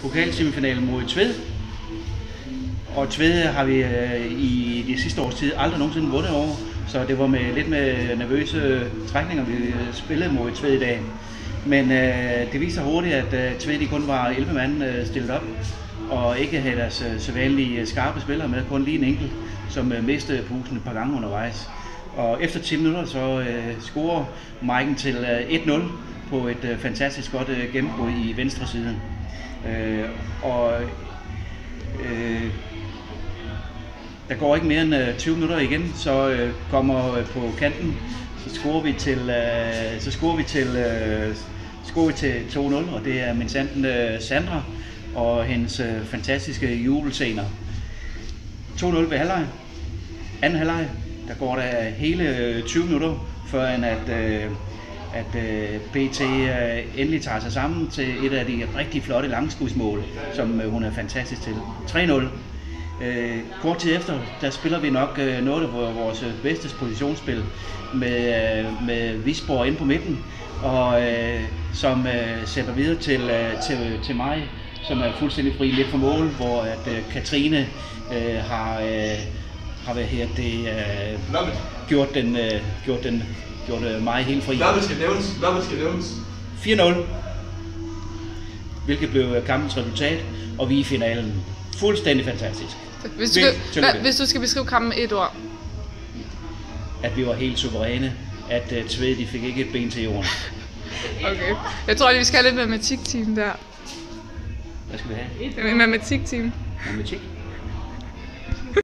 pokalsemifinalen mod Tved. Og Tved har vi i de sidste års tid aldrig nogensinde vundet over, så det var med lidt med nervøse trækninger, vi spillede mod Tved i dag. Men det viser hurtigt, at Tved de kun var 11 mand stillet op, og ikke havde deres sædvanlige skarpe spillere med, kun lige en enkelt, som mistede pusen et par gange undervejs. Og efter 10 minutter så scorer Maiken til 1-0 på et fantastisk godt gennembrud i venstre side. Der går ikke mere end 20 minutter igen, så kommer på kanten, så scorer vi til 2-0, og det er minsanden Sandra og hendes fantastiske jubelscener. 2-0 ved halvleg. Anden halvleg, der går der hele 20 minutter, før at BT endelig tager sig sammen til et af de rigtig flotte langskudsmål, som hun er fantastisk til. 3-0. Kort tid efter, der spiller vi nok noget af vores bedste positionsspil med Visborg inde på midten, og som sætter videre til mig, som er fuldstændig fri lidt for mål, hvor at Katrine har gjort mig helt fri. Hvad skal nævnes? 4-0, hvilket blev kampens resultat, og vi er i finalen. Fuldstændig fantastisk. Hvis du skal beskrive kampen med et ord. At vi var helt suveræne, at Tved de fik ikke et ben til jorden. Okay. Jeg tror, at vi skal have lidt matematikteam der. Hvad skal vi have? Matematikteam. Matematik?